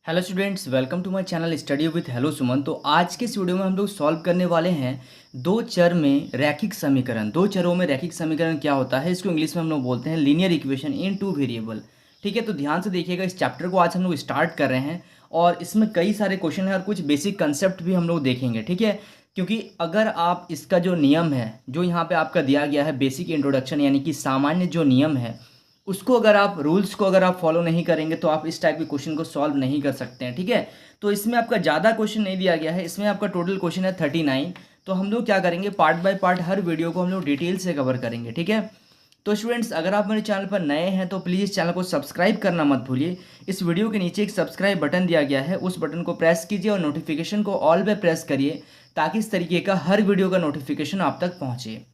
Hello students, welcome to my channel study with hello Suman. तो आज के इस वीडियो में हम लोग सॉल्व करने वाले हैं दो चर में रैखिक समीकरण। दो चरों में रैखिक समीकरण क्या होता है, इसको इंग्लिश में हम लोग बोलते हैं linear equation in two variable. ठीक है, तो ध्यान से देखिएगा, इस चैप्टर को आज हम लोग स्टार्ट कर रहे हैं और इसमें कई सारे क्वेश्चन हैं और कुछ बेसिक कंसेप्ट भी हम लोग देखेंगे। ठीक है, क्योंकि अगर आप इसका जो नियम है, जो यहाँ पे आपका दिया गया है बेसिक इंट्रोडक्शन, यानी कि सामान्य जो नियम है, उसको अगर आप रूल्स को अगर आप फॉलो नहीं करेंगे तो आप इस टाइप के क्वेश्चन को सॉल्व नहीं कर सकते हैं। ठीक है, तो इसमें आपका ज़्यादा क्वेश्चन नहीं दिया गया है, इसमें आपका टोटल क्वेश्चन है 39। तो हम लोग क्या करेंगे, part by part her video को हम लोग डिटेल से कवर करेंगे। ठीक है, तो स्टूडेंट्स, अगर आप मेरे चैनल पर नए हैं तो प्लीज़ इस चैनल को सब्सक्राइब करना मत भूलिए। इस वीडियो के नीचे एक सब्सक्राइब बटन दिया गया है, उस बटन को प्रेस कीजिए और नोटिफिकेशन को ऑल पे प्रेस करिए, ताकि इस तरीके का हर वीडियो का नोटिफिकेशन आप तक पहुँचे।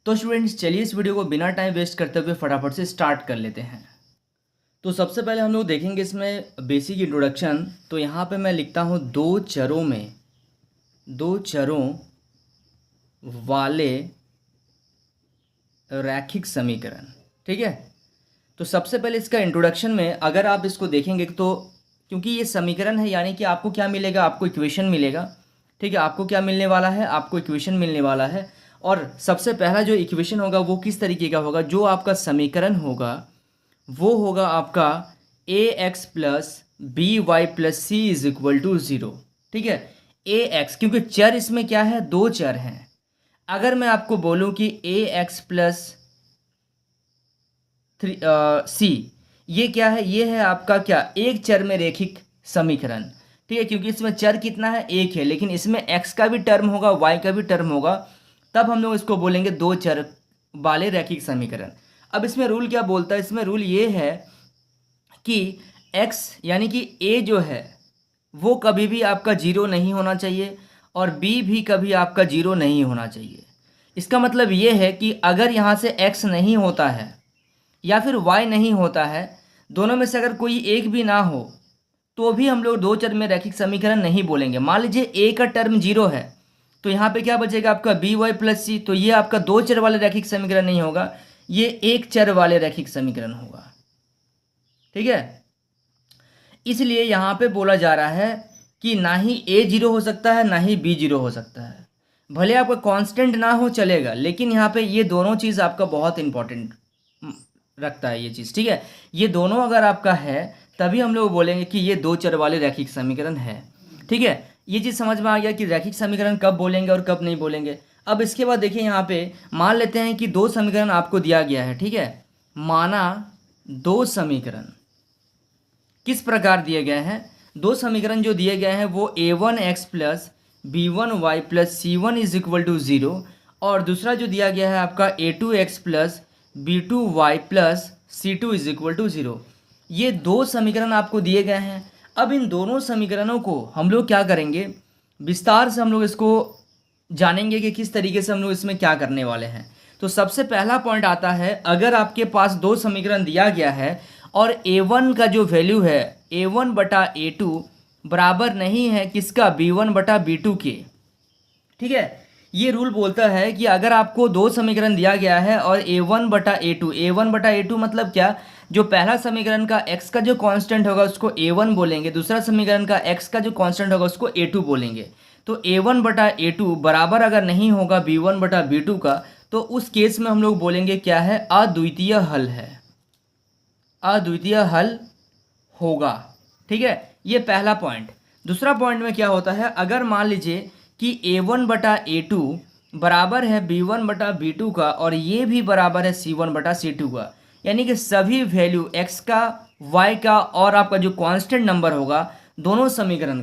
तो स्टूडेंट्स, चलिए इस वीडियो को बिना टाइम वेस्ट करते हुए फटाफट से स्टार्ट कर लेते हैं। तो सबसे पहले हम लोग देखेंगे इसमें बेसिक इंट्रोडक्शन। तो यहाँ पे मैं लिखता हूँ दो चरों वाले रैखिक समीकरण। ठीक है, तो सबसे पहले इसका इंट्रोडक्शन में अगर आप इसको देखेंगे तो, क्योंकि ये समीकरण है, यानी कि आपको क्या मिलेगा, आपको इक्वेशन मिलेगा। ठीक है, आपको क्या मिलने वाला है, आपको इक्वेशन मिलने वाला है। और सबसे पहला जो इक्वेशन होगा वो किस तरीके का होगा, जो आपका समीकरण होगा वो होगा आपका a x plus b y plus c is equal to zero. ठीक है, ए एक्स, क्योंकि चर इसमें क्या है, दो चर हैं। अगर मैं आपको बोलूं कि ए एक्स प्लस सी, ये क्या है, ये है आपका क्या, एक चर में रैखिक समीकरण। ठीक है, क्योंकि इसमें चर कितना है, एक है, लेकिन इसमें x का भी टर्म होगा, y का भी टर्म होगा, तब हम लोग इसको बोलेंगे दो चर वाले रैखिक समीकरण। अब इसमें रूल क्या बोलता है, इसमें रूल ये है कि x यानी कि a जो है वो कभी भी आपका जीरो नहीं होना चाहिए और b भी कभी आपका जीरो नहीं होना चाहिए। इसका मतलब ये है कि अगर यहाँ से x नहीं होता है या फिर y नहीं होता है, दोनों में से अगर कोई एक भी ना हो तो भी हम लोग दो चर में रैखिक समीकरण नहीं बोलेंगे। मान लीजिए a का टर्म जीरो है, तो यहाँ पे क्या बचेगा आपका बी वाई प्लस सी, तो ये आपका दो चर वाले रैखिक समीकरण नहीं होगा, ये एक चर वाले रैखिक समीकरण होगा। ठीक है, इसलिए यहाँ पे बोला जा रहा है कि ना ही a जीरो हो सकता है ना ही b जीरो हो सकता है। भले आपका कांस्टेंट ना हो चलेगा, लेकिन यहाँ पे ये दोनों चीज़ आपका बहुत इंपॉर्टेंट रखता है ये चीज़। ठीक है, ये दोनों अगर आपका है तभी हम लोग बोलेंगे कि ये दो चर वाले रैखिक समीकरण है। ठीक है, ये चीज़ समझ में आ गया कि रैखिक समीकरण कब बोलेंगे और कब नहीं बोलेंगे। अब इसके बाद देखिए, यहाँ पे मान लेते हैं कि दो समीकरण आपको दिया गया है। ठीक है, माना दो समीकरण किस प्रकार दिए गए हैं, दो समीकरण जो दिए गए हैं वो a1 x plus B one Y plus C one is equal to zero, और दूसरा जो दिया गया है आपका a2 x plus B two Y plus C two is equal to zero. ये दो समीकरण आपको दिए गए हैं। अब इन दोनों समीकरणों को हम लोग क्या करेंगे, विस्तार से हम लोग इसको जानेंगे कि किस तरीके से हम लोग इसमें क्या करने वाले हैं। तो सबसे पहला पॉइंट आता है, अगर आपके पास दो समीकरण दिया गया है और a1 का जो वैल्यू है a1 बटा a2 बराबर नहीं है किसका, b1 बटा b2 के। ठीक है, ये रूल बोलता है कि अगर आपको दो समीकरण दिया गया है और a1 बटा a2 मतलब क्या, जो पहला समीकरण का x का जो कांस्टेंट होगा उसको a1 बोलेंगे, दूसरा समीकरण का x का जो कांस्टेंट होगा उसको a2 बोलेंगे। तो a1 बटा a2 बराबर अगर नहीं होगा b1 बटा b2 का, तो उस केस में हम लोग बोलेंगे क्या है, अद्वितीय हल है, अद्वितीय हल होगा। ठीक है, ये पहला पॉइंट। दूसरा पॉइंट में क्या होता है, अगर मान लीजिए कि a1 बटा a2 बराबर है b1 बटा b2 का और ये भी बराबर है c1 बटा c2 का, यानी कि सभी वैल्यू x का, y का और आपका जो कांस्टेंट नंबर होगा दोनों समीकरण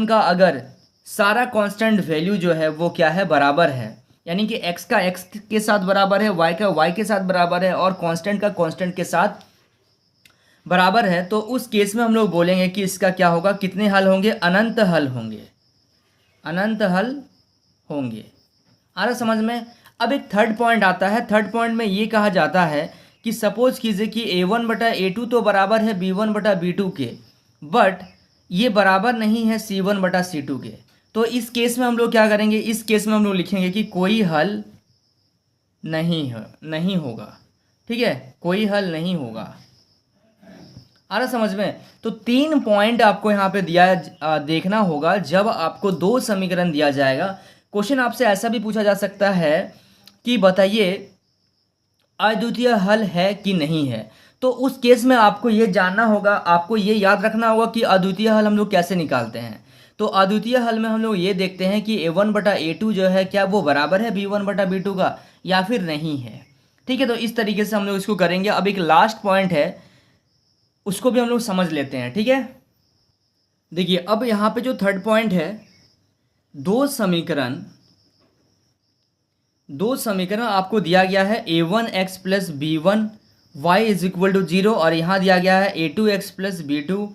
का अगर सारा कांस्टेंट वैल्यू जो है वो क्या है, बराबर है, यानी कि x का x के साथ बराबर है, y का y के साथ बराबर है और कांस्टेंट का कांस्टेंट के साथ बराबर है, तो उस केस में हम लोग बोलेंगे कि इसका क्या होगा, कितने हल होंगे, अनंत हल होंगे, अनंत हल होंगे। आ रहा समझ में। अब एक थर्ड पॉइंट आता है, थर्ड पॉइंट में ये कहा जाता है कि सपोज कीजिए कि a1 बटा a2 तो बराबर है b1 बटा b2 के, बट ये बराबर नहीं है c1 बटा c2 के। तो इस केस में हम लोग क्या करेंगे, इस केस में हम लोग लिखेंगे कि कोई हल नहीं होगा। ठीक है, कोई हल नहीं होगा। आ रहा समझ में? तो 3 पॉइंट आपको यहाँ पे दिया देखना होगा जब आपको 2 समीकरण दिया जाएगा। क्वेश्चन आपसे ऐसा भी पूछा जा सकता है कि बताइए अद्वितीय हल है कि नहीं है। तो उस केस में आपको ये जानना होगा, आपको ये याद रखना होगा कि अद्वितीय हल हम लोग कैसे निकालते हैं। तो अद्वितीय हल में हम लोग ये देखते हैं कि a1/a2 जो है क्या वो बराबर है b1/b2 का या फिर नहीं है। ठीक है, तो इस तरीके से हम लोग इसको करेंगे। अब एक लास्ट पॉइंट है, उसको भी हम लोग समझ लेते हैं। ठीक है, देखिए अब यहाँ पे जो थर्ड पॉइंट है, दो समीकरण आपको दिया गया है a1x plus b1 y is equal to 0 और यहाँ दिया गया है a2x plus b2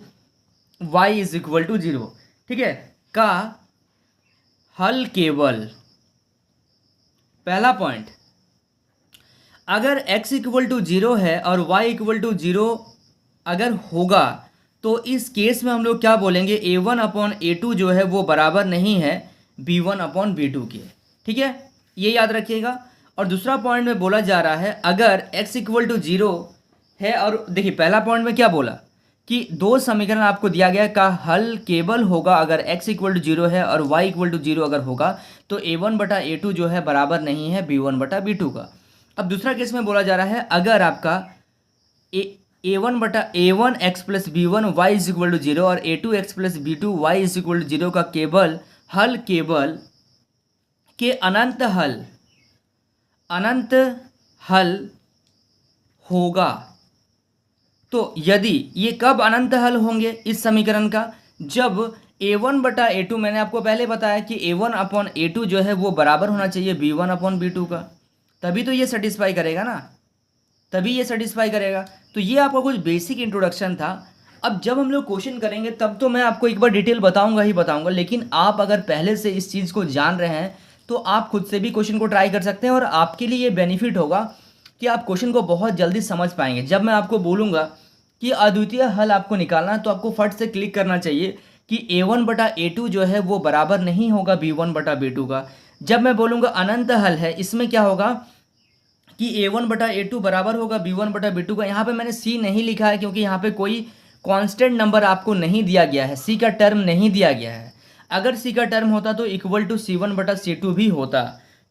y is equal to 0। ठीक है, का हल केवल, पहला पॉइंट, अगर x इक्वल टू 0 है और y इक्वल टू 0 अगर होगा तो इस केस में हम लोग क्या बोलेंगे, a1/a2 जो है वो बराबर नहीं है b1/b2 के। ठीक है, ये याद रखिएगा। और दूसरा पॉइंट में बोला जा रहा है अगर x इक्वल टू 0 है, और देखिए पहला पॉइंट में क्या बोला कि 2 समीकरण आपको दिया गया का हल केवल होगा अगर x इक्वल टू 0 है और y इक्वल टू 0 अगर होगा तो a1/a2 जो है बराबर नहीं है b1/b2 का। अब दूसरा केस में बोला जा रहा है अगर आपका a1x plus b1 y is equal to 0 और a2x plus b2 y is equal to 0 का केवल के अनंत हल होगा। तो यदि ये कब अनंत हल होंगे इस समीकरण का, जब a1/a2, मैंने आपको पहले बताया कि a1/a2 जो है वो बराबर होना चाहिए b1/b2 का, तभी तो ये सेटिस्फाई करेगा ना, तभी ये सेटिस्फाई करेगा। तो ये आपका कुछ बेसिक इंट्रोडक्शन था। अब जब हम लोग क्वेश्चन करेंगे तब तो मैं आपको एक बार डिटेल बताऊंगा ही बताऊंगा, लेकिन आप अगर पहले से इस चीज़ को जान रहे हैं तो आप खुद से भी क्वेश्चन को ट्राई कर सकते हैं और आपके लिए ये बेनिफिट होगा कि आप क्वेश्चन को बहुत जल्दी समझ पाएंगे। जब मैं आपको बोलूँगा कि अद्वितीय हल आपको निकालना है तो आपको फट से क्लिक करना चाहिए कि a1/a2 जो है वो बराबर नहीं होगा b1/b2 का। जब मैं बोलूँगा अनंत हल है, इसमें क्या होगा कि a1/a2 बराबर होगा b1/b2 का। यहाँ पे मैंने c नहीं लिखा है क्योंकि यहाँ पे कोई कांस्टेंट नंबर आपको नहीं दिया गया है, c का टर्म नहीं दिया गया है। अगर c का टर्म होता तो इक्वल टू c1/c2 भी होता।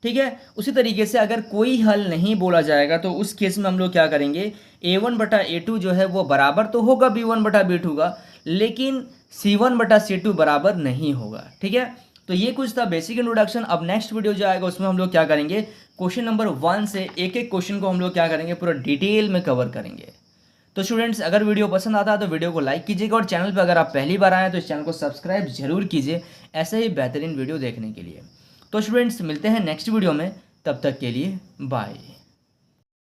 ठीक है, उसी तरीके से अगर कोई हल नहीं बोला जाएगा तो उस केस में हम लोग क्या करेंगे, a1/a2 जो है वो बराबर तो होगा b1/b2 का, लेकिन c1/c2 बराबर नहीं होगा। ठीक है, तो ये कुछ था बेसिक इंट्रोडक्शन। अब नेक्स्ट वीडियो जो आएगा उसमें हम लोग क्या करेंगे, क्वेश्चन नंबर 1 से एक एक क्वेश्चन को हम लोग क्या करेंगे, पूरा डिटेल में कवर करेंगे। तो स्टूडेंट्स, अगर वीडियो पसंद आता है तो वीडियो को लाइक कीजिएगा और चैनल पर अगर आप पहली बार आए हैं तो इस चैनल को सब्सक्राइब जरूर कीजिए ऐसे ही बेहतरीन वीडियो देखने के लिए। तो स्टूडेंट्स, मिलते हैं नेक्स्ट वीडियो में, तब तक के लिए बाय।